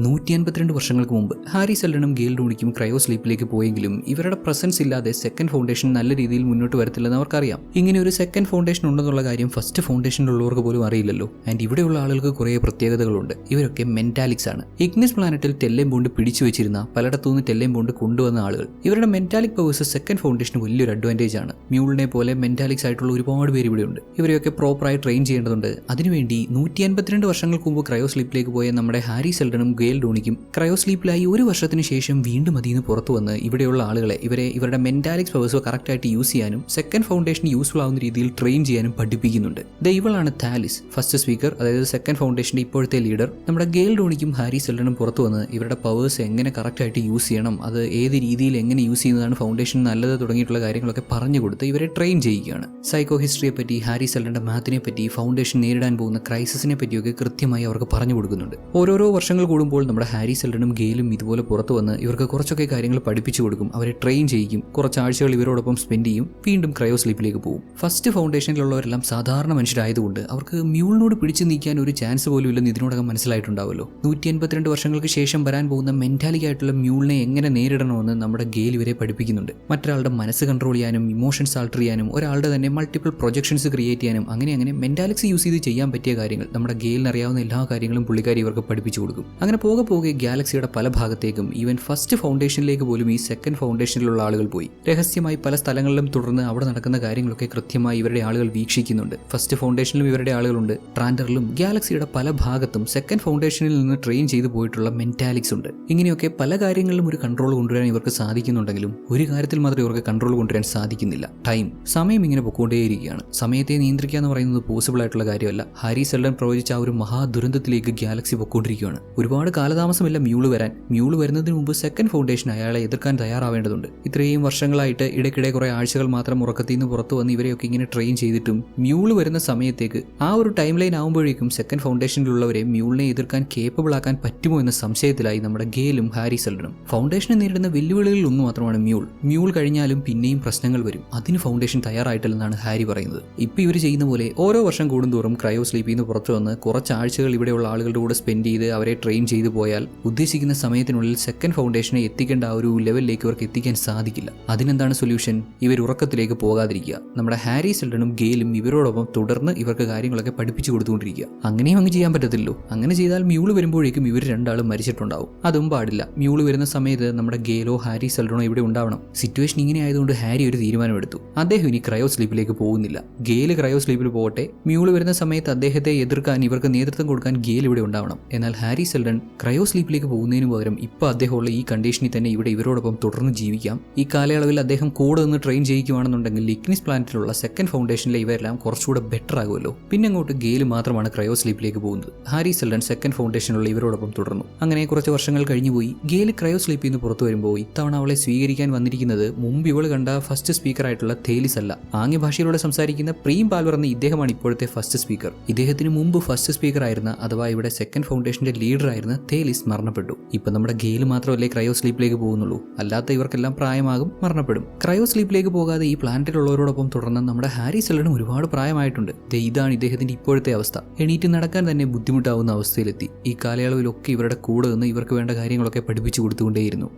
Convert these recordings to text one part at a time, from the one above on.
152 വർഷങ്ങൾക്ക് മുമ്പ് Harry സെൽഡനും GAIL ഡൂണിക്കും cryo സ്ലീപ്പിലേക്ക് പോയെങ്കിലും ഇവരുടെ പ്രസൻസ് ഇല്ലാതെ സെക്കൻഡ് ഫൗണ്ടേഷൻ നല്ല രീതിയിൽ മുന്നോട്ട് വരത്തില്ലെന്ന് അവർക്കറിയാം. ഇങ്ങനെ ഒരു സെക്കൻഡ് ഫൗണ്ടേഷൻ ഉണ്ടെന്നുള്ള കാര്യം ഫസ്റ്റ് ഫൗണ്ടേഷനിലുള്ളവർക്ക് പോലും അറിയില്ലല്ലോ. ആൻഡ് ഇവിടെയുള്ള ആളുകൾക്ക് കുറേ പ്രത്യേകതകളുണ്ട്. ഇവരൊക്കെ മെന്റാലിക്സ് ആണ്. ഇഗ്നിസ് പ്ലാനറ്റിൽ ടെല്ലേം ബോണ്ട് പിടിച്ചു വെച്ചിരുന്ന പലയിടത്തുനിന്ന് ടെല്ലേം ബോണ്ട് കൊണ്ടുവന്ന ആളുകൾ. ഇവരുടെ മെന്റാലിക് പവേഴ്സ് സെക്കൻഡ് ഫൗണ്ടേഷന് വലിയൊരു അഡ്വാൻറ്റേജ് ആണ്. മ്യൂളിനെ പോലെ മെന്റാലിക്സ് ആയിട്ടുള്ള ഒരുപാട് പേര് ഇവിടെയുണ്ട്. ഇവരെയൊക്കെ പ്രോപ്പറായി ട്രെയിൻ ചെയ്യേണ്ടതുണ്ട്. അതിനുവേണ്ടി 152 വർഷങ്ങൾക്ക് മുമ്പ് ക്രയോ സ്ലീപ്പിലേക്ക് പോയ നമ്മുടെ ഹാരി സെൽഡനും ഗെയിൽ ഡൂണിക്കും ക്രയോ സ്ലീപ്പിലായി 1 വർഷത്തിന് ശേഷം വീണ്ടും അതിന് പുറത്തു വന്ന് ഇവിടെയുള്ള ആളുകളെ ഇവരുടെ മെന്റാലിക്സ് പവേഴ്സ് കറക്റ്റായിട്ട് യൂസ് ചെയ്യാനും സെക്കൻഡ് ഫൗണ്ടേഷൻ യൂസ്ഫുൾ ആവുന്ന രീതിയിൽ ട്രെയിൻ ചെയ്യാനും പഠിപ്പിക്കുന്നുണ്ട്. ഇവളാണ് താലിസ്, ഫസ്റ്റ് സ്പീക്കർ, അതായത് സെക്കൻഡ് ഫൗണ്ടേഷന്റെ ഇപ്പോഴത്തെ ലീഡർ. നമ്മുടെ ഗെയിൽ ഡൂണിക്കും ഹാരി സെൽഡനും പുറത്തു വന്ന് ഇവരുടെ പവേഴ്സ് എങ്ങനെ കറക്റ്റായിട്ട് യൂസ് ചെയ്യണം, അത് ഏത് രീതിയിൽ എങ്ങനെ യൂസ് ചെയ്യുന്നതാണ് ഫൗണ്ടേഷൻ നല്ലത് തുടങ്ങിയിട്ടുള്ള കാര്യങ്ങളൊക്കെ പറഞ്ഞു കൊടുത്ത് ഇവരെ ട്രെയിൻ ചെയ്യുകയാണ്. സൈക്കോ ഹിസ്റ്ററിയെ പറ്റി, ഹാരി സെൽഡന്റെ മാത്തിനെ പറ്റി, ഫൗണ്ടേഷൻ നേരിടാൻ പോകുന്ന ക്രൈസിസിനെ പറ്റിയൊക്കെ കൃത്യമായി അവർക്ക് പറഞ്ഞു കൊടുക്കുന്നുണ്ട്. ഓരോരോ വർഷങ്ങൾ കൂടുമ്പോൾ നമ്മുടെ ഹാരി സെൽഡനും ഗെയിലും ഇതുപോലെ പുറത്തു വന്ന് ഇവർക്ക് കുറച്ചൊക്കെ കാര്യങ്ങൾ പഠിപ്പിച്ചു കൊടുക്കും, അവരെ ട്രെയിൻ ചെയ്യിക്കും, കുറച്ച് ആഴ്ചകൾ ഇവരോടൊപ്പം സ്പെൻഡ് ചെയ്യും, വീണ്ടും ക്രയോ സ്ലീപ്പിലേക്ക് പോകും. ഫസ്റ്റ് ഫൗണ്ടേഷനിലുള്ളവരെല്ലാം സാധാരണ മനുഷ്യരായതുകൊണ്ട് അവർക്ക് മ്യൂളിനോട് പിടിച്ചു നീക്കാൻ ഒരു ചാൻസ് പോലും ഇല്ലെന്ന് ഇതിനോടകം മനസ്സിലായിട്ടുണ്ടാവുമല്ലോ. 152 വർഷങ്ങൾക്ക് ശേഷം വരാൻ പോകുന്ന മെന്റാലിക് ആയിട്ടുള്ള മ്യൂളിനെ എങ്ങനെ നേരിടണമെന്ന് നമ്മുടെ ഗെയിൽ ഇവരെ പഠിപ്പിക്കുന്നുണ്ട്. മറ്റൊരാളുടെ മനസ്സ് കൺട്രോൾ ചെയ്യാനും ഇമോഷൻസ് ആൾട്ടർ ചെയ്യാനും ഒരാളുടെ തന്നെ മൾട്ടിപ്പിൾ പ്രൊജക്ഷൻസ് ക്രിയേറ്റ് ചെയ്യാനും അങ്ങനെ മെന്റാലിക്സ് യൂസ് ചെയ്ത് ചെയ്യാൻ പറ്റിയ കാര്യങ്ങൾ നമ്മുടെ ഗെയിലിന് അറിയാവുന്ന എല്ലാ കാര്യങ്ങളും പുള്ളിക്കാരി ഇവർക്ക് പഠിപ്പിച്ചു കൊടുക്കും. അങ്ങനെ പോകെ ഗാലക്സിയുടെ പല ഭാഗത്തേക്കും ഈവൻ ഫസ്റ്റ് ഫൗണ്ടേഷനിലേക്ക് പോലും ഈ സെക്കൻഡ് ഫൗണ്ടേഷനിലുള്ള ആളുകൾ പോയി. രഹസ്യമായി പല സ്ഥലങ്ങളിലും തുടർന്ന് അവിടെ നടക്കുന്ന കാര്യങ്ങളൊക്കെ കൃത്യമായി ഇവരുടെ ആളുകൾ വീക്ഷിക്കുന്നുണ്ട്. ഫസ്റ്റ് ഫൗണ്ടേഷനിലും ഇവരുടെ ആളുകളുണ്ട്, ട്രാൻഡറിലും ഗാലക്സിയുടെ പല ഭാഗത്തും സെക്കൻഡ് ഫൗണ്ടേഷനിൽ നിന്ന് ട്രെയിൻ ചെയ്തു പോയിട്ടുള്ള മെന്റാലിക്സ് ഉണ്ട്. ഇങ്ങനെയൊക്കെ പല കാര്യങ്ങളിലും ഒരു കൺട്രോൾ കൊണ്ടുവരാൻ ഇവർക്ക് സാധിക്കുന്നുണ്ടെങ്കിലും ഒരു കാര്യത്തിൽ മാത്രമേ ഇവർക്ക് കൺട്രോൾ കൊണ്ടുവരാൻ സാധിക്കുന്നില്ല. സമയം ഇങ്ങനെ പൊക്കോണ്ടേയിരിക്കുകയാണ്. സമയത്തെ നിയന്ത്രിക്കുക എന്ന് പറയുന്നത് പോസിബിൾ ആയിട്ടുള്ള കാര്യമല്ല. ഹാരി സെൽഡൻ പ്രവചിച്ച ആ ഒരു മഹാദുരന്തത്തിലേക്ക് ഗാലക്സി പൊക്കോണ്ടിരിക്കുകയാണ്. ഒരുപാട് കാലതാമസമില്ല മ്യൂള് വരാൻ. മ്യൂള് വരുന്നതിന് മുമ്പ് സെക്കൻഡ് ഫൗണ്ടേഷൻ അയാളെ എതിർക്കാൻ തയ്യാറാവേണ്ടതുണ്ട്. ഇത്രയും വർഷങ്ങളായിട്ട് ഇടയ്ക്കിടെ കുറെ ആഴ്ചകൾ മാത്രം ഉറക്കത്തിൽ നിന്ന് പുറത്തു വന്ന് ഇവരെയൊക്കെ ഇങ്ങനെ ട്രെയിൻ ചെയ്തിട്ടും മ്യൂള് വരുന്ന സമയത്തേക്ക് ആ ഒരു ടൈം ലൈൻ ആകുമ്പോഴേക്കും സെക്കൻഡ് ഫൗണ്ടേഷനിലുള്ളവരെ മ്യൂളിനെ എതിർക്കാൻ കേപ്പബിൾ ആക്കാൻ പറ്റുമോ എന്ന സംശയത്തിലായി നമ്മുടെ ഗെയിലും ഹാരി സെൽഡനും. ഫൗണ്ടേഷനെ നേരിടുന്ന വെല്ലുവിളികളിൽ ഒന്ന് മാത്രമാണ് മ്യൂൾ കഴിഞ്ഞാലും പിന്നെയും പ്രശ്നങ്ങൾ വരും. അതിന് ഫൗണ്ടേഷൻ തയ്യാറായിട്ടില്ലെന്നാണ് ഹാരി പറയുന്നത്. ഇപ്പൊ ഇവർ ചെയ്യുന്ന പോലെ ഓരോ വർഷം കൂടുന്തോറും ക്രയോ സ്ലീപ്പിൽ നിന്ന് പുറത്തു വന്ന് കുറച്ച് ആഴ്ചകൾ ഇവിടെയുള്ള ആളുകളുടെ കൂടെ സ്പെൻഡ് ചെയ്ത് അവരെ ട്രെയിൻ ചെയ്തു പോയാൽ ഉദ്ദേശിക്കുന്ന സമയത്തിനുള്ളിൽ സെക്കൻഡ് ഫൗണ്ടേഷനെ എത്തിക്കേണ്ട ആ ഒരു ലെവലിലേക്ക് അവർക്ക് എത്തിക്കാൻ സാധിക്കില്ല. അതിനെന്താണ് സൊല്യൂഷൻ? ഇവർ ഉറക്കത്തിലേക്ക് പോകാതിരിക്കുക. നമ്മുടെ ഹാരി സെൽഡനും ഗെയിലും ഇവരോടൊപ്പം തുടർന്ന് ഇവർക്ക് കാര്യങ്ങളൊക്കെ പഠിപ്പിച്ചു കൊടുത്തുകൊണ്ടിരിക്കുക. അങ്ങനെയും അങ്ങ് ചെയ്യാൻ പറ്റത്തില്ലോ. അങ്ങനെ ചെയ്താൽ മ്യൂള് വരുമ്പോഴേക്കും ഇവർ രണ്ടാളും മരിച്ചിട്ടുണ്ടാവും. അതും പാടില്ല. മ്യൂള് വരുന്ന സമയത്ത് നമ്മുടെ ഗെയിലോ ഹാരി സെൽഡനോ ഇവിടെ ഉണ്ടാവണം. സിറ്റുവേഷൻ ഇങ്ങനെ ആയതുകൊണ്ട് ഹാരി ഒരു തീരുമാനമെടുത്തു. അദ്ദേഹം ഇനി ക്രയോ സ്ലീപ്പിലേക്ക് പോകുന്നില്ല. ഗെയിൽ ക്രയോ സ്ലീപ്പിൽ പോകട്ടെ. മ്യൂള് വരുന്ന സമയത്ത് അദ്ദേഹത്തെ എതിർക്കാൻ ഇവർക്ക് നേതൃത്വം കൊടുക്കാൻ ഗെയിൽ ഇവിടെ ഉണ്ടാവണം. എന്നാൽ ഹാരി സെൽഡൻ ക്രയോ സ്ലീപ്പിലേക്ക് പോകുന്നതിന് പകരം ഇപ്പൊ അദ്ദേഹമുള്ള ഈ കണ്ടീഷനിൽ തന്നെ ഇവിടെ ഇവരോടൊപ്പം തുടർന്ന് ജീവിക്കാം. ഈ കാലയളവിൽ അദ്ദേഹം കൂടെ നിന്ന് ട്രെയിൻ ചെയ്യിക്കുവാണെന്നുണ്ടെങ്കിൽ ഇഗ്നിസ് പ്ലാനറ്റിലുള്ള സെക്കൻഡ് ഫൗണ്ടേഷനിലെ ഇവരെല്ലാം കുറച്ചുകൂടെ ബെറ്റർ ആകുമല്ലോ. പിന്നെ അങ്ങോട്ട് ഗെയിൽ മാത്രമാണ് ക്രയോ സ്ലീപ്പിലേക്ക് പോകുന്നത്. ഹാരി സെൽഡൻ സെക്കൻഡ് ഫൗണ്ടേഷനിലുള്ള ഇവരോടൊപ്പം തുടർന്നു. അങ്ങനെ കുറച്ച് വർഷങ്ങൾ കഴിഞ്ഞുപോയി. ഗെയിൽ ക്രയോ സ്ലീപ്പിൽ നിന്ന് പുറത്തു വരുമ്പോൾ ഇത്തവണ അവളെ സ്വീകരിക്കാൻ വന്നിരിക്കുന്നത് മുമ്പ് ഇവൾ കണ്ട ഫസ്റ്റ് സ്പീക്കർ ആയിട്ടുള്ള തേലിസ് അല്ല. ആംഗ്യ ഭാഷയിലൂടെ സംസാരിക്കുന്ന പ്രീം പാൽവർ എന്ന ഇദ്ദേഹമാണ് ഇപ്പോഴത്തെ ഫസ്റ്റ് സ്പീക്കർ. ഇദ്ദേഹത്തിന് മുമ്പ് ഫസ്റ്റ് സ്പീക്കർ ആയിരുന്ന അഥവാ ഇവിടെ സെക്കൻഡ് ഫൗണ്ടേഷന്റെ ലീഡർ ആയിരുന്ന തേലിസ് മരണപ്പെട്ടു. ഇപ്പൊ നമ്മുടെ ഗെയിൽ മാത്രമല്ലേ ക്രയോ സ്ലീപ്പിലേക്ക് പോകുന്നുള്ളൂ. അല്ലാത്ത ഇവർക്കെല്ലാം പ്രായമാകും, മരണപ്പെടും. ക്രയോ സ്ലീപ്പിലേക്ക് പോകാതെ ഈ പ്ലാനറ്റിലുള്ളവരോടൊപ്പം തുടർന്ന് നമ്മുടെ ഹാരി സെൽഡനും ഒരുപാട് പ്രായമായിട്ടുണ്ട്. ഇതാണ് ഇദ്ദേഹത്തിന്റെ ഇപ്പോഴത്തെ അവസ്ഥ. എണീറ്റ് നടക്കാൻ തന്നെ ബുദ്ധിമുട്ടാവുന്ന അവസ്ഥയിലെത്തി. ഈ കാലയളവിലൊക്കെ ഇവരുടെ കൂടെ നിന്ന് ഇവർക്ക് വേണ്ട കാര്യങ്ങളൊക്കെ പഠിപ്പിച്ചു കൊടുത്തുകൊണ്ടേയിരുന്നു.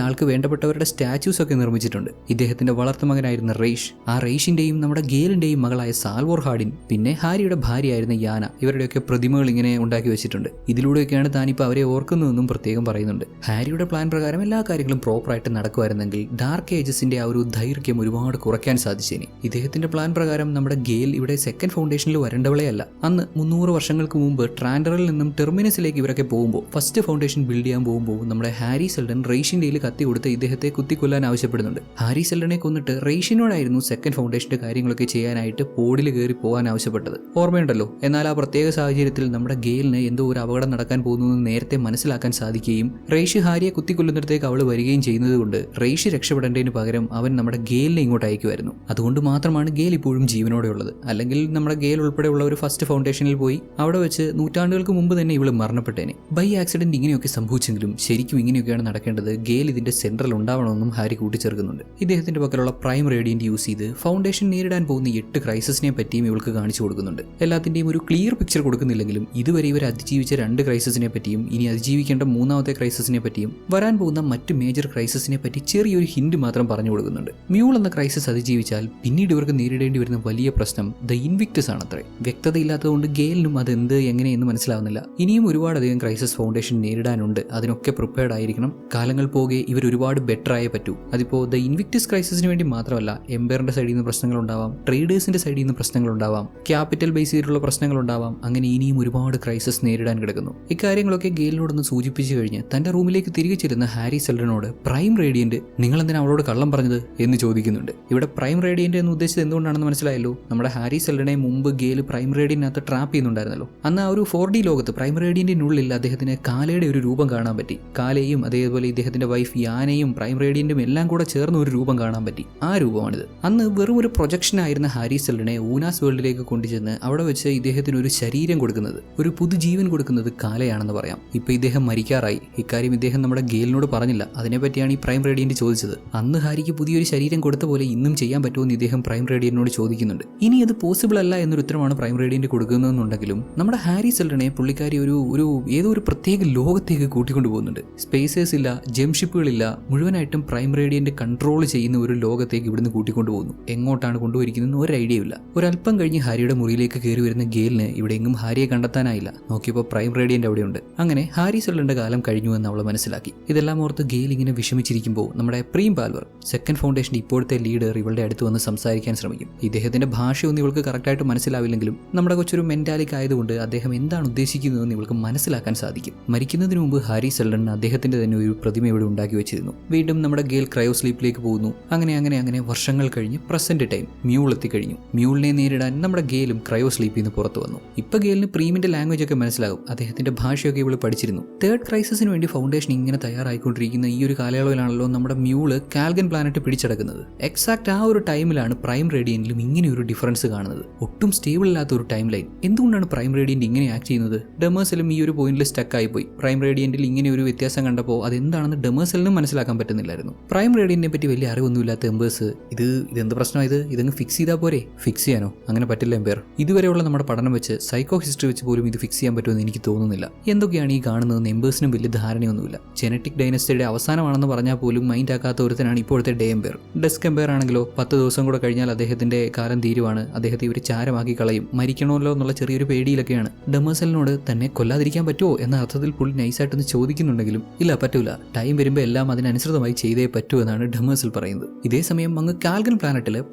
ആൾക്ക് വേണ്ടപ്പെട്ടവരുടെ സ്റ്റാച്യൂസ് ഒക്കെ നിർമ്മിച്ചിട്ടുണ്ട്. ഇദ്ദേഹത്തിന്റെ വളർത്തുമകനായിരുന്ന റെയ്ഷ്, ആ റെയ്ഷിന്റെയും നമ്മുടെ ഗെയിലിന്റെയും മകളായ സാൽവോർ ഹാർഡിൻ, പിന്നെ ഹാരിയുടെ ഭാര്യയായിരുന്ന യാന, ഇവരുടെയൊക്കെ പ്രതിമകൾ ഇങ്ങനെ ഉണ്ടാക്കി വെച്ചിട്ടുണ്ട്. ഇതിലൂടെയൊക്കെയാണ് താനിപ്പോൾ അവരെ ഓർക്കുന്നതെന്നും പ്രത്യേകം പറയുന്നുണ്ട്. ഹാരിയുടെ പ്ലാൻ പ്രകാരം എല്ലാ കാര്യങ്ങളും പ്രോപ്പറായിട്ട് നടക്കുമായിരുന്നെങ്കിൽ ഡാർക്ക് ഏജസിന്റെ ആ ഒരു ദൈർഘ്യം ഒരുപാട് കുറയ്ക്കാൻ സാധിച്ചേനെ. ഇദ്ദേഹത്തിന്റെ പ്ലാൻ പ്രകാരം നമ്മുടെ ഗെയിൽ ഇവിടെ സെക്കൻഡ് ഫൗണ്ടേഷനിൽ വരേണ്ടവളെ അല്ല. അന്ന് 300 വർഷങ്ങൾക്ക് മുമ്പ് ട്രാൻഡറിൽ നിന്നും ടെർമിനസിലേക്ക് ഇവരൊക്കെ പോകുമ്പോൾ, ഫസ്റ്റ് ഫൗണ്ടേഷൻ ബിൽഡ് ചെയ്യാൻ പോകുമ്പോൾ നമ്മുടെ ഹാരി സെൽഡൻ റെയ്ഷിന്റെ കത്തി കൊടുത്ത് ഇദ്ദേഹത്തെ കുത്തിക്കൊല്ലാൻ ആവശ്യപ്പെടുന്നുണ്ട്. ഹാരി സെൽഡനെ കൊന്നിട്ട് റെയ്ഷിനോടായിരുന്നു സെക്കൻഡ് ഫൗണ്ടേഷന്റെ കാര്യങ്ങളൊക്കെ ചെയ്യാനായിട്ട് പോഡിൽ കയറി പോകാൻ ആവശ്യപ്പെട്ടത്. ഓർമ്മയുണ്ടല്ലോ. എന്നാൽ ആ പ്രത്യേക സാഹചര്യത്തിൽ നമ്മുടെ ഗെയിലിന് എന്തോ ഒരു അപകടം നടക്കാൻ പോകുന്നു നേരത്തെ മനസ്സിലാക്കാൻ സാധിക്കുകയും റെയ്ഷ് ഹാരിയെ കുത്തിക്കൊല്ലുന്നിടത്തേക്ക് അവൾ വരികയും ചെയ്യുന്നത് കൊണ്ട് റെയ്ഷ് രക്ഷപ്പെടേണ്ടതിന് പകരം അവൻ നമ്മുടെ ഗെയിലിനെ ഇങ്ങോട്ട് അയക്കുമായിരുന്നു. അതുകൊണ്ട് മാത്രമാണ് ഗെയിൽ ഇപ്പോഴും ജീവനോടെ ഉള്ളത്. അല്ലെങ്കിൽ നമ്മുടെ ഗെയിൽ ഉൾപ്പെടെയുള്ള ഒരു ഫസ്റ്റ് ഫൗണ്ടേഷനിൽ പോയി അവിടെ വെച്ച് നൂറ്റാണ്ടുകൾക്ക് മുമ്പ് തന്നെ ഇവള് മരണപ്പെട്ടേനെ. ബൈ ആക്സിഡന്റ് ഇങ്ങനെയൊക്കെ സംഭവിച്ചെങ്കിലും ശരിക്കും ഇങ്ങനെയൊക്കെയാണ് നടക്കേണ്ടത്. ഗെയിൽ ഇതിന്റെ സെൻട്രൽ ഉണ്ടാവണമെന്നും ഹാരി കൂട്ടിച്ചേർക്കുന്നുണ്ട്. ഇദ്ദേഹത്തിന്റെ പക്കലുള്ള പ്രൈം റേഡിയന്റ് യൂസ് ചെയ്ത് ഫൗണ്ടേഷൻ നേരിടാൻ പോകുന്ന 8 ക്രൈസിസിനെ പറ്റിയും ഇവൾക്ക് കാണിച്ചു കൊടുക്കുന്നുണ്ട്. എല്ലാത്തിന്റെയും ഒരു ക്ലിയർ പിക്ചർ കൊടുക്കുന്നില്ലെങ്കിലും ഇതുവരെ ഇവർ അതിജീവിച്ച 2 ക്രൈസിസിനെ പറ്റിയും പറ്റിയും ഇനി അതിജീവിക്കേണ്ട മൂന്നാമത്തെ ക്രൈസിസിനെ പറ്റിയും വരാൻ പോകുന്ന മറ്റ് മേജർ ക്രൈസിസിനെ പറ്റി ചെറിയൊരു ഹിന്റ് മാത്രം പറഞ്ഞു കൊടുക്കുന്നുണ്ട്. മ്യൂൾ എന്ന ക്രൈസിസ് അതിജീവിച്ചാൽ പിന്നീട് ഇവർക്ക് നേരിടേണ്ടി വരുന്ന വലിയ പ്രശ്നം ദ ഇൻവിക്ടസ് ആണത്രേ. വ്യക്തതയില്ലാത്തതുകൊണ്ട് ഗെയിലിനും അത് എന്ത് എങ്ങനെയെന്ന് മനസ്സിലാവുന്നില്ല. ഇനിയും ഒരുപാടധികം ക്രൈസിസ് ഫൗണ്ടേഷൻ നേരിടാനുണ്ട്. അതിനൊക്കെ പ്രിപ്പയർഡ് ആയിരിക്കണം. കാലങ്ങൾ പോകെ ഇവർ ഒരുപാട് ബെറ്റർ ആയേ പറ്റൂ. അതിപ്പോൾ ദ ഇൻവിക്ടസ് ക്രൈസിസിന് വേണ്ടി മാത്രമല്ല, എംപയറിന്റെ സൈഡിൽ നിന്ന് പ്രശ്നങ്ങളുണ്ടാവാം, ട്രേഡേഴ്സിന്റെ സൈഡിൽ നിന്ന് പ്രശ്നങ്ങളുണ്ടാവാം, ക്യാപിറ്റൽ ബേസ് ചെയ്തിട്ടുള്ള പ്രശ്നങ്ങളുണ്ടാവാം. അങ്ങനെ ഇനിയും ഒരുപാട് ക്രൈസിസ് നേരിടാൻ കിടക്കുന്നു. ഇക്കാര്യങ്ങളൊക്കെ ഗെയിലിനോടൊന്ന് സൂചിപ്പിച്ചു കഴിഞ്ഞ് തന്റെ റൂമിലേക്ക് തിരികെ ചെല്ലുന്ന ഹാരി സെൽഡനോട് പ്രൈം റേഡിയന്റ് നിങ്ങൾ എന്തിനാ അവളോട് കള്ളം പറഞ്ഞത് എന്ന് ചോദിക്കുന്നുണ്ട്. ഇവിടെ പ്രൈം റേഡിയന്റ് എന്ന് ഉദ്ദേശിച്ചത് എന്തുകൊണ്ടാണെന്ന് മനസ്സിലായല്ലോ. നമ്മുടെ ഹാരി സെൽഡനെ മുമ്പ് ഗെയിൽ പ്രൈം റേഡിയന്റിനകത്ത് ട്രാപ്പ് ചെയ്യുന്നുണ്ടായിരുന്നല്ലോ. അന്ന് ആ ഒരു 4D ലോകത്ത് പ്രൈം റേഡിയന്റിനുള്ളിൽ അദ്ദേഹത്തിന് കാലയുടെ ഒരു രൂപം കാണാൻ പറ്റി. കാലയും അതേപോലെ ഇദ്ദേഹത്തിന്റെ വൈഫ് യാനയും പ്രൈം റേഡിയന്റും എല്ലാം കൂടെ ചേർന്ന് ഒരു രൂപം കാണാൻ പറ്റി. ആ രൂപമാണിത്. അന്ന് വെറും ഒരു പ്രൊജക്ഷൻ ആയിരുന്ന ഹാരി സെൽഡനെ ഊനാസ് വേൾഡിലേക്ക് കൊണ്ടുചെന്ന് അവിടെ വെച്ച് ഇദ്ദേഹത്തിന് ഒരു ശരീരം കൊടുക്കുന്നത്, ഒരു പുതുജീവൻ കൊടുക്കുന്നത് കാലയാണെന്ന് പറയാം. ഇപ്പൊ ഇദ്ദേഹം മരിക്കാറായി. ഇക്കാര്യം ഇദ്ദേഹം നമ്മുടെ ഗെയിലിനോട് പറഞ്ഞില്ല. അതിനെപ്പറ്റിയാണ് ഈ പ്രൈം റേഡിയന്റ് ചോദിച്ചത്. അന്ന് ഹാരിക്ക് പുതിയൊരു ശരീരം കൊടുത്ത പോലെ ഇന്നും ചെയ്യാൻ പറ്റുമോ എന്ന് ഇദ്ദേഹം പ്രൈം റേഡിയന്റിനോട് ചോദിക്കുന്നുണ്ട്. ഇനി അത് പോസിബിൾ അല്ല എന്നൊരു ഉത്തരമാണ് പ്രൈം റേഡിയന്റ് കൊടുക്കുന്നതെന്നുണ്ടെങ്കിലും നമ്മുടെ ഹാരി സെൽഡനെ പുള്ളിക്കാരി ഒരു ഏതോ ഒരു പ്രത്യേക ലോകത്തേക്ക് കൂട്ടിക്കൊണ്ടു പോകുന്നുണ്ട്. സ്പേസേഴ്സ് ഇല്ല, ജംഷിപ്പുകളില്ല, മുഴുവനായിട്ടും പ്രൈം റേഡിയന്റ് കൺട്രോൾ ചെയ്യുന്ന ഒരു ലോകത്തേക്ക് ഇവിടുന്ന് കൂട്ടിക്കൊണ്ടു പോകുന്നു. എങ്ങോട്ടാണ് കൊണ്ടുപോയിരിക്കുന്നത് ഒരു ഐഡിയ ഇല്ല. ഒരല്പം കഴിഞ്ഞ് ഹാരിയുടെ മുറിയിലേക്ക് കയറി വരുന്ന ഗെയിലിന് ഇവിടെ എങ്ങും ഹാരിയെ കണ്ടെത്താനായില്ല. നോക്കിയപ്പോൾ പ്രൈം റേഡിയന്റ് അവിടെയുണ്ട്. അങ്ങനെ ഹാരി സെൽഡന്റെ കാലം കഴിഞ്ഞു എന്ന് അവൾ മനസ്സിലാക്കി. ഇതെല്ലാം ഓർത്ത് ഗെയിൽ ഇങ്ങനെ വിഷമിച്ചിരിക്കുമ്പോൾ നമ്മുടെ പ്രീം പാൽവർ, സെക്കൻഡ് ഫൗണ്ടേഷന്റെ ഇപ്പോഴത്തെ ലീഡർ, ഇവളുടെ അടുത്ത് വന്ന് സംസാരിക്കാൻ ശ്രമിക്കും. ഇദ്ദേഹത്തിന്റെ ഭാഷയൊന്നും ഇവൾക്ക് കറക്റ്റായിട്ട് മനസ്സിലാവില്ലെങ്കിലും നമ്മുടെ കൊച്ചൊരു മെന്റാലിക് ആയതുകൊണ്ട് അദ്ദേഹം എന്താണ് ഉദ്ദേശിക്കുന്നതെന്ന് ഇവൾക്ക് മനസ്സിലാക്കാൻ സാധിക്കും. മരിക്കുന്നതിന് മുമ്പ് ഹാരി സെൽഡൻ അദ്ദേഹത്തിന്റെ തന്നെ ഒരു പ്രതിമ ഇവിടെ ഉണ്ടാക്കി വെച്ചിരുന്നു. വീണ്ടും നമ്മുടെ ഗെയിൽ ക്രയോ സ്ലീപ്പിലേക്ക് പോകുന്നു. അങ്ങനെ വർഷങ്ങൾ കഴിഞ്ഞ് പ്രസന്റ് ടൈം മ്യൂൾ എത്തിക്കഴിഞ്ഞു. മ്യൂളിനെ നേരിടാൻ നമ്മുടെ ഗെയിലും ക്രയോ സ്ലീപ്പിൽ നിന്ന് പുറത്തു വന്നു. ഇപ്പൊ ഗെയിലിന് പ്രീമിന്റെ ലാംഗ്വേജ് ഒക്കെ മനസ്സിലാകും. അദ്ദേഹത്തിന്റെ ഭാഷയൊക്കെ ഇവള് പഠിച്ചിരുന്നു. തേർഡ് ക്രൈസിസിന് വേണ്ടി ഫൗണ്ടേഷൻ ഇങ്ങനെ തയ്യാറായിക്കൊണ്ടിരിക്കുന്ന ഈ ഒരു കാലയളവിലാണല്ലോ നമ്മുടെ മ്യൂള് കാൽഗൻ പ്ലാനറ്റ് പിടിച്ചടക്കുന്നത്. എക്സാക്ട് ആ ഒരു ടൈമിലാണ് പ്രൈം റേഡിയന്റിലും ഇങ്ങനെ ഒരു ഡിഫറൻസ് കാണുന്നത്. ഒട്ടും സ്റ്റേബിൾ ഇല്ലാത്ത ഒരു ടൈം ലൈൻ. എന്തുകൊണ്ടാണ് പ്രൈം റേഡിയന്റ് ഇങ്ങനെ ആക്ട് ചെയ്യുന്നത്? ഡെമേഴ്സലും ഈ ഒരു പോയിന്റിൽ സ്റ്റക്ക് ആയിപ്പോയി. പ്രൈം റേഡിയന്റിൽ ഇങ്ങനെ ഒരു വ്യത്യാസം കണ്ടപ്പോൾ അതെന്താണെന്ന് ഡെമേഴ്സലിനും മനസ്സിലാക്കാൻ പറ്റുന്നില്ലായിരുന്നു. പ്രൈം റേഡിയന്റിനെ പറ്റി വലിയ അറിവൊന്നുമില്ലാത്ത എംബേഴ്സ് ഇതെന്ത് പ്രശ്നമായത്, ഇതങ്ങ് ഫിക്സ് ചെയ്താൽ പോരെ? ഫിക്സ് ചെയ്യാനോ? അങ്ങനെ പറ്റില്ല എംപയർ. ഇതുവരെയുള്ള നമ്മുടെ പഠനം വെച്ച്, സൈക്കോ ഹിസ്റ്ററി വെച്ച് പോലും ഇത് ഫിക്സ് ചെയ്യാൻ പറ്റുമെന്ന് എനിക്ക് തോന്നുന്നില്ല. എന്തൊക്കെയാണ് ഈ കാണുന്നതെന്ന് എംബേഴ്സിനും വലിയ ധാരണയൊന്നുമില്ല. ജനറ്റിക് ഡൈനസ്റ്റിയുടെ അവസാനമാണെന്ന് പറഞ്ഞാൽ പോലും മൈൻഡ് ആക്കാത്ത ഒരുത്തനാണ് ഇപ്പോഴത്തെ ഡേ എംപയർ. ഡെസ്ക് എംപയർ ആണെങ്കിലോ 10 ദിവസം കൂടെ കഴിഞ്ഞാൽ അദ്ദേഹത്തിന്റെ കാലം തീരുവാണ്, അദ്ദേഹത്തെ ഇവർ ചാരമാക്കി കളയും, മരിക്കണമല്ലോ എന്നുള്ള ചെറിയൊരു പേടിയിലൊക്കെയാണ്. ഡെമേഴ്സലിനോട് തന്നെ കൊല്ലാതിരിക്കാൻ പറ്റുമോ എന്ന അർത്ഥത്തിൽ പുള്ളി നൈസായിട്ടൊന്ന് ചോദിക്കുന്നുണ്ടെങ്കിലും ഇല്ല, പറ്റൂല, ടൈം വരുമ്പോൾ എല്ലാം അതിനനുസൃതമായി ചെയ്തേ പറ്റൂ എന്നാണ് ഡെമേഴ്സൽ പറയുന്നത്. ഇതേസമയം അങ്ങ് കാൽഗൻ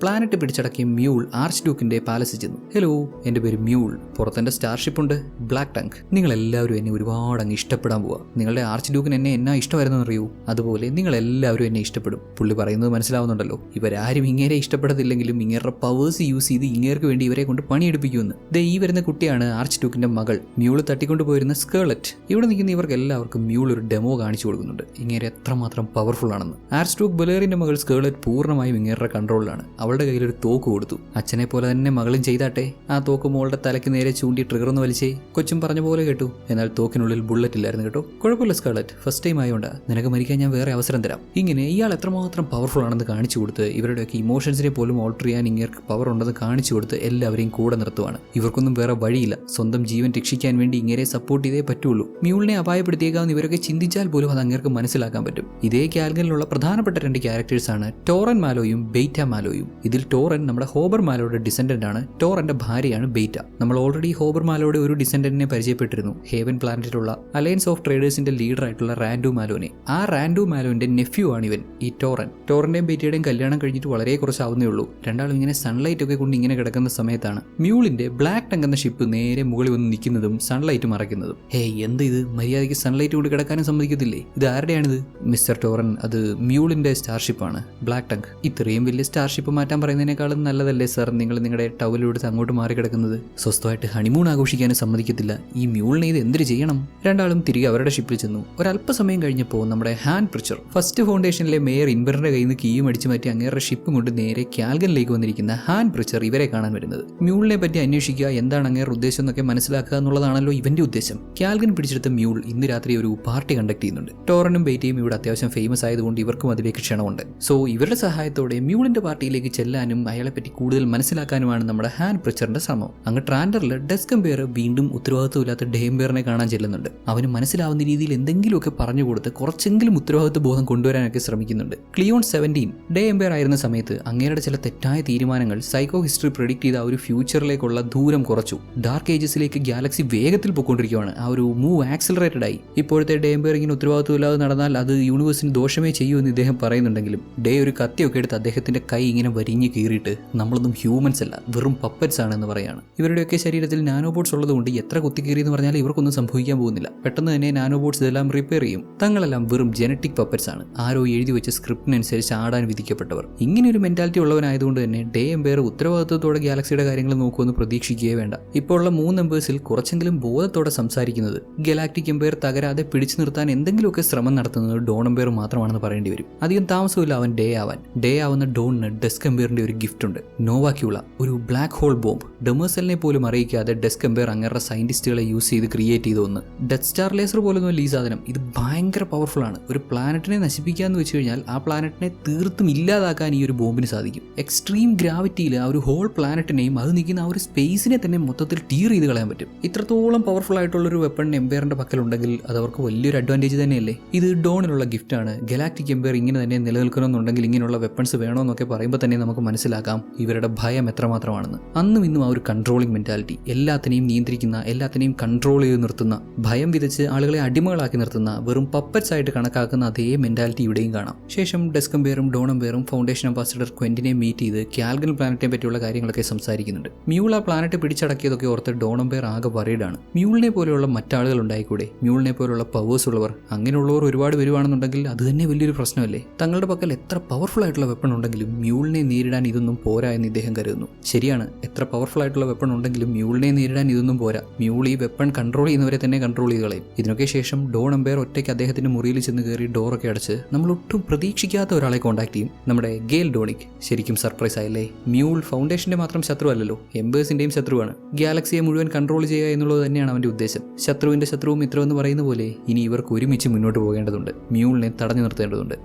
പ്ലാനറ്റ് പിടിച്ചടക്കിയ മ്യൂൾ ആർച്ച് ഡ്യൂക്കിന്റെ പാലസിൽ ചെന്നു. ഹലോ, എന്റെ പേര് മ്യൂൾ. പുറത്തെന്റെ സ്റ്റാർഷിപ്പ് ഉണ്ട്, ബ്ലാക്ക് ടങ്ക്. നിങ്ങൾ എല്ലാവരും എന്നെ ഒരുപാട് അങ്ങ് ഇഷ്ടപ്പെടാൻ പോവാ. നിങ്ങളുടെ ആർച്ച് ഡ്യൂക്കിന് എന്നെ എന്നാ ഇഷ്ടമായിരുന്നു അറിയൂ. അതുപോലെ നിങ്ങൾ എല്ലാവരും എന്നെ ഇഷ്ടപ്പെടും. പുള്ളി പറയുന്നത് മനസ്സിലാവുന്നുണ്ടല്ലോ. ഇവരാരും ഇങ്ങേരെ ഇഷ്ടപ്പെടത്തില്ലെങ്കിലും ഇങ്ങേരുടെ പവേഴ്സ് യൂസ് ചെയ്ത് ഇങ്ങേർക്ക് വേണ്ടി ഇവരെ കൊണ്ട് പണിയെടുപ്പിക്കുമെന്ന്. ഈ വരുന്ന കുട്ടിയാണ് ആർച്ച് ഡ്യൂക്കിന്റെ മകൾ. മ്യൂള് തട്ടിക്കൊണ്ടുപോയിരുന്ന സ്കേർലറ്റ്. ഇവിടെ നിൽക്കുന്ന ഇവർക്ക് എല്ലാവർക്കും മ്യൂൾ ഒരു ഡെമോ കാണിച്ചു കൊടുക്കുന്നുണ്ട്, ഇങ്ങേരെ എത്രമാത്രം പവർഫുൾ ആണെന്ന്. ആർച്ച് ഡ്യൂക്ക് ബലേറിന്റെ മകൾ സ്കേർലറ്റ് പൂർണ്ണമായും ഇങ്ങേരുടെ കൺട്രോളിലാണ്. അവളുടെ കയ്യിൽ ഒരു തോക്ക് കൊടുത്തു. അച്ഛനെ പോലെ തന്നെ മകളും ചെയ്താട്ടെ. ആ തോക്ക് മോളുടെ തലയ്ക്ക് നേരെ ചൂണ്ടി ട്രിഗറൊന്ന് വലിച്ചേ. കൊച്ചും പറഞ്ഞ പോലെ കേട്ടു. എന്നാൽ തോക്കിനുള്ളിൽ ബുള്ളറ്റ് ഇല്ലായിരുന്നു കേട്ടോ. കുഴപ്പമില്ല സ്കേർലറ്റ്, ഫസ്റ്റ് ടൈം ആയതുകൊണ്ട് നിനക്ക് മരിക്കാൻ ഞാൻ വേറെ അവസരം തരാം. ഇങ്ങനെ ഇയാൾ എത്രമാത്രം പവർഫുൾ ആണെന്ന് കാണിച്ചു കൊടുത്ത് ഇവരുടെയൊക്കെ ഇമോഷൻസിനെ പോലും ഓൾട്ടർ ചെയ്യാൻ ഇങ്ങേർക്ക് പവർ ഉണ്ടെന്ന് കാണിച്ചു കൊടുത്ത് എല്ലാവരെയും കൂടെ നിർത്തുവാണ്. ഇവർക്കൊന്നും വേറെ വഴിയില്ല. സ്വന്തം ജീവൻ രക്ഷിക്കാൻ വേണ്ടി ഇങ്ങനെ സപ്പോർട്ട് ചെയ്തേ പറ്റുള്ളൂ. മ്യൂളിനെ അപായപ്പെടുത്തിയേക്കാവുന്ന ഇവരൊക്കെ ചിന്തിച്ചാൽ പോലും അത് അങ്ങേർക്ക് മനസ്സിലാക്കാൻ പറ്റും. ഇതേ കാൽഗനിലുള്ള പ്രധാനപ്പെട്ട 2 ക്യാരക്ടേഴ്സാണ് ടോറൻ മാലോയും ബെയ്റ്റ മാലോയും. ഇതിൽ ടോറൻ നമ്മുടെ ഹോബർ മാലോയുടെ ഡിസെൻഡന്റ് ആണ്. ടോറന്റെ ഭാര്യയാണ് ബെയ്റ്റ. നമ്മൾ ഓൾറെഡി ഹോബർ മാലോയുടെ ഒരു ഡിസെൻഡന്റിനെ പരിചയപ്പെട്ടിരുന്നു, ഹേവൻ പ്ലാനറ്റിലുള്ള അലയൻസ് ഓഫ് ട്രേഡേഴ്സിന്റെ ലീഡർ ആയിട്ടുള്ള റാൻഡു മാലോനെ. ആ റാൻഡു മാലോന്റെ നെഫ്യൂ ആണ് ഇവൻ, ഈ ടോറൻ. ടോറന്റെയും ബെയ്റ്റയുടെയും കല്യാണം കഴിഞ്ഞിട്ട് വളരെ കുറച്ചാവുന്നേ ഉള്ളൂ. രണ്ടാളും ഇങ്ങനെ സൺലൈറ്റ് ഒക്കെ കൊണ്ട് ഇങ്ങനെ കിടക്കുന്ന സമയത്താണ് മ്യൂളിന്റെ ബ്ലാക്ക് ടങ്ക് എന്ന ഷിപ്പ് നേരെ മുകളിൽ വന്ന് നിൽക്കുന്നതും സൺലൈറ്റ് മറയ്ക്കുന്നതും. എന്ത് ഇത്, മര്യാദയ്ക്ക് സൺലൈറ്റ് കൊണ്ട് കിടക്കാനും സമ്മതിക്കത്തില്ലേ? ഇത് ആരുടെയാണിത്? മിസ്റ്റർ ടോറൻ, അത് മ്യൂളിന്റെ സ്റ്റാർഷിപ്പാണ്, ബ്ലാക്ക് ടങ്ക്. ഇത്രയും വലിയ സ്റ്റാർഷിപ്പ് മാറ്റാൻ പറയുന്നതിനേക്കാളും നല്ലതല്ലേ സാർ നിങ്ങൾ നിങ്ങളുടെ ടവലെടുത്ത് അങ്ങോട്ട് മാറി കിടക്കുന്നത്? സ്വസ്ഥമായിട്ട് ഹണിമൂൺ ആഘോഷിക്കാനും സമ്മതിക്കത്തില്ല. ഈ മ്യൂളിനെ ഇത് എന്തിനു ചെയ്യണം? രണ്ടാളും തിരികെ അവരുടെ ഷിപ്പിൽ ചെന്നു. ഒരല്പസമയം കഴിഞ്ഞപ്പോൾ നമ്മുടെ ഹാൻഡ് പ്രിച്ചർ, ഫസ്റ്റ് ഫൗണ്ടേഷനിലെ മേയർ ഇൻവറിന്റെ കയ്യിൽ നിന്ന് കീയും അടിച്ചു മാറ്റി അങ്ങേരുടെ ഷിപ്പ് കൊണ്ട് നേരെ കാൽഗനിലേക്ക് വന്നിരിക്കുന്ന ഹാൻഡ് പ്രിച്ചർ ഇവരെ കാണാൻ വരുന്നത്. മ്യൂളിനെ പറ്റി അന്വേഷിക്കുക, എന്താണ് അങ്ങേരുടെ ഉദ്ദേശം എന്നൊക്കെ മനസ്സിലാക്കുക എന്നുള്ളതാണല്ലോ ഇവന്റെ ഉദ്ദേശം. കാൽഗൻ പിടിച്ചെടുത്ത മ്യൂൾ ഇന്ന് രാത്രി ഒരു പാർട്ടി കണ്ടക്ട് ചെയ്യുന്നുണ്ട്. ടോറനും ബെയ്റ്റയും ഇവിടെ അത്യാവശ്യം ഫേമസ് ആയതുകൊണ്ട് ഇവർക്കും അതിലേക്ക് ക്ഷണമുണ്ട്. സോ ഇവരുടെ സഹായത്തോടെ മ്യൂളിന്റെ പാർട്ടിയിലേക്ക് ചെല്ലാനും അയാളെ പറ്റി കൂടുതൽ മനസ്സിലാക്കാനുമാണ് നമ്മുടെ ഹാൻഡ് പ്രിച്ചറിന്റെ ശ്രമം. അങ്ങ് ട്രാൻഡറിൽ ഡെസ്ക് എംപയർ വീണ്ടും ഉത്തരവാദിത്വമില്ലാത്ത ഡേ എംപയറിനെ കാണാൻ ചെല്ലുന്നത്. ചെല്ലുന്നുണ്ട്. അവന് മനസ്സിലാവുന്ന രീതിയിൽ എന്തെങ്കിലുമൊക്കെ പറഞ്ഞു കൊടുത്ത് കുറച്ചെങ്കിലും ഉത്തരവാദിത്വ ബോധം കൊണ്ടുവരാനൊക്കെ ശ്രമിക്കുന്നുണ്ട്. ക്ലിയോൺ 17 ഡേ എംപയർ ആയിരുന്ന സമയത്ത് അങ്ങേരുടെ ചില തെറ്റായ തീരുമാനങ്ങൾ സൈക്കോ ഹിസ്റ്ററി പ്രെഡിക്റ്റ് ചെയ്ത ആ ഒരു ഫ്യൂച്ചറിലേക്കുള്ള ദൂരം കുറച്ചു. ഡാർക്ക് ഏജസിലേക്ക് ഗാലക്സി വേഗത്തിൽ പോയിക്കൊണ്ടിരിക്കുകയാണ്. ആ ഒരു മൂവ് ആക്സിലറേറ്റഡ് ആയി. ഇപ്പോഴത്തെ ഡേ എംപയർ ഇങ്ങനെ ഉത്തരവാദിത്വമില്ലാതെ നടന്നാൽ അത് യൂണിവേഴ്സിന് ദോഷമേ ചെയ്യൂ എന്ന് ഇദ്ദേഹം പറയുന്നുണ്ടെങ്കിലും ഡേ ഒരു കത്തിയൊക്കെ എടുത്ത് അദ്ദേഹത്തിന്റെ കൈ ഇങ്ങനെ വരിഞ്ഞ് കീറിയിട്ട് നമ്മളൊന്നും ഹ്യൂമൻസ് അല്ല, വെറും പപ്പറ്റ്സ് ആണ് എന്ന് പറയാണ്. ഇവരുടെയൊക്കെ ശരീരത്തിൽ നാനോബോട്ട്സ് ഉള്ളതുകൊണ്ട് എത്ര കുത്തിക്കീറി എന്ന് പറഞ്ഞാൽ ഇവർക്കൊന്നും സംഭവിക്കാൻ പോകുന്നില്ല. പെട്ടെന്ന് തന്നെ നാനോബോട്ട്സ് ഇതെല്ലാം റിപ്പയർ ചെയ്യും. തങ്ങളെല്ലാം വെറും ജനറ്റിക് പപ്പറ്റ്സ് ആണ്, ആരോ എഴുതി വെച്ച സ്ക്രിപ്റ്റിനനുസരിച്ച് ആടാൻ വിധിക്കപ്പെട്ടവർ. ഇങ്ങനെ ഒരു മെന്റാലിറ്റി ഉള്ളവനായതുകൊണ്ട് തന്നെ ഡേ എംപയർ ഉത്തരവാദിത്വത്തോടെ ഗാലക്സിയുടെ കാര്യങ്ങൾ നോക്കുമെന്ന് പ്രതീക്ഷിക്കുകയേ വേണ്ട. ഇപ്പോൾ ഉള്ള 3 മെമ്പേഴ്സിൽ കുറച്ചെങ്കിലും ബോധത്തോടെ സംസാരിക്കുന്നത്, ഗലാക്ടിക് എംപയർ തകരാതെ പിടിച്ചു നിർത്താൻ എന്തെങ്കിലുമൊക്കെ ശ്രമം നടത്തുന്നത് ഡോൺ എംപയർ മാത്രമാണെന്ന് പറയേണ്ടി വരും. അധികം താമസമില്ല അവൻ ഡേ ആവാൻ. ഡേ ആവുന്ന ഡോണിന് ഡെസ്ക് എംപയറിന്റെ ഒരു ഗിഫ്റ്റ് ഉണ്ട്. നോവാക്യൂള, ഒരു ബ്ലാക്ക് ഹോൾ ബോംബ്. ഡെമേഴ്സലിനെ പോലും അറിയിക്കാതെ ഡെസ്ക് എംപയർ അങ്ങേരുടെ സയന്റിസ്റ്റുകളെ യൂസ് ചെയ്ത് ക്രിയേറ്റ് ചെയ്ത ഒന്ന്. ഡെത്ത് സ്റ്റാർ ലേസർ പോലൊന്നും ഈ സാധനം. ഇത് ഭയങ്കര പവർഫുൾ ആണ്. ഒരു പ്ലാനറ്റിനെ നശിപ്പിക്കാന്ന് വെച്ച് കഴിഞ്ഞാൽ ആ പ്ലാനറ്റിനെ തീർത്തും ഇല്ലാതാക്കാൻ ഈ ഒരു ബോംബിന് സാധിക്കും. എക്സ്ട്രീം ഗ്രാവിറ്റിയിൽ ആ ഒരു ഹോൾ പ്ലാനറ്റിനെയും അത് നിൽക്കുന്ന ആ ഒരു സ്പേസിനെ തന്നെ മൊത്തത്തിൽ ടീർ ചെയ്ത് കളയാൻ പറ്റും. ഇത്രത്തോളം പവർഫുൾ ആയിട്ടുള്ള ഒരു വെപ്പൺ എംപയറിന്റെ പക്കലുണ്ടെങ്കിൽ അത് അവർക്ക് വലിയൊരു അഡ്വാൻറ്റേജ് തന്നെയല്ലേ. ഇത് ഡോണിനുള്ള ഗിഫ്റ്റാണ്. ഗലാക്ടിക് എംപയർ ഇങ്ങനെ തന്നെ നിലനിൽക്കണമെന്നുണ്ടെങ്കിൽ ഇങ്ങനെയുള്ള വെപ്പൺസ് വേണമെന്നൊക്കെ പറയുമ്പോൾ തന്നെ നമുക്ക് മനസ്സിലാക്കാം ഇവരുടെ ഭയം എത്രമാത്രമാണെന്ന്. അന്നും ഇന്നും ആ ഒരു കൺട്രോളിംഗ് മെന്റാലിറ്റി, എല്ലാത്തിനെയും നിയന്ത്രിക്കുന്ന, എല്ലാത്തിനെയും കൺട്രോൾ ചെയ്ത് നിർത്തുന്ന, ഭയം വിതച്ച് ആളുകളെ അടിമകളാക്കി നിർത്തുന്ന, വെറും പപ്പറ്റ്സ് ആയിട്ട് കണക്കാക്കുന്ന അതേ മെന്റാലിറ്റി ഇവിടെയും കാണാം. ശേഷം ഡെസ്ക് എംപയറും ഡോൺ എംപയറും ഫൗണ്ടേഷൻ അംബാസിഡർ ക്വെന്റിനെ മീറ്റ് ചെയ്ത് കാൽഗൻ പ്ലാനറ്റിനെ പറ്റിയുള്ള കാര്യങ്ങളൊക്കെ സംസാരിക്കുന്നുണ്ട്. മ്യൂൾ ആ പ്ലാനറ്റ് പിടിച്ചടക്കിയതൊക്കെ ഓർത്ത് ഡോൺ എംപയർ ആകെ വറീഡാണ്. മ്യൂളിനെ പോലെയുള്ള മറ്റാളുകൾ ഉണ്ടായിക്കൂടെ, മ്യൂളിനെ പോലുള്ള പവേഴ്സ് ഉള്ളവർ, അങ്ങനെയുള്ളവർ ഒരുപാട് വരുവാണെന്നുണ്ടെങ്കിൽ അത് തന്നെ വലിയൊരു പ്രശ്നമല്ലേ. തങ്ങളുടെ പക്കൽ എത്ര പവർഫുൾ ആയിട്ടുള്ള വെപ്പൺ ഉണ്ടെങ്കിലും മ്യൂളിനെ നേരിടാൻ ഇതൊന്നും പോരാ എന്ന് ഇദ്ദേഹം കരുതുന്നു. ശരിയാണ്, എത്ര പവർഫുൾ ആയിട്ടുള്ള വെപ്പൺ ഉണ്ടെങ്കിലും മ്യൂളിനെ നേരിടാൻ ഇതൊന്നും പോരാ. മ്യൂൾ ഈ വെപ്പൺ കൺട്രോൾ ചെയ്യുന്നവരെ തന്നെ കൺട്രോൾ ചെയ്ത് കളയും. ഇതിനൊക്കെ ശേഷം ഡോൺ എംപയർ ഒറ്റയ്ക്ക് അദ്ദേഹത്തിന്റെ മുറിയിൽ ചെന്ന് കയറി ഡോറൊക്കെ അടച്ച് നമ്മൾ ഒട്ടും പ്രതീക്ഷിക്കാത്ത ഒരാളെ കോൺടാക്ട് ചെയ്യും. നമ്മുടെ ഗെയിൽ ഡോണിക്. ശരിക്കും സർപ്രൈസ് ആയില്ലേ. മ്യൂൾ ഫൗണ്ടേഷന്റെ മാത്രം ശത്രു അല്ലല്ലോ, എംപേഴ്സിന്റെയും ശത്രുവാണ്. ഗാലക്സിയെ മുഴുവൻ കൺട്രോൾ ചെയ്യുക എന്നുള്ളത് തന്നെയാണ് അവന്റെ ഉദ്ദേശം. ശത്രുവിന്റെ ശത്രുവും മിത്രമെന്ന് പറയുന്ന പോലെ ഇനി ഇവർക്ക് ഒരുമിച്ച് മുന്നോട്ട് പോകേണ്ടതുണ്ട്. മ്യൂളിനെ തടഞ്ഞു നിർത്തേണ്ടതുണ്ട്.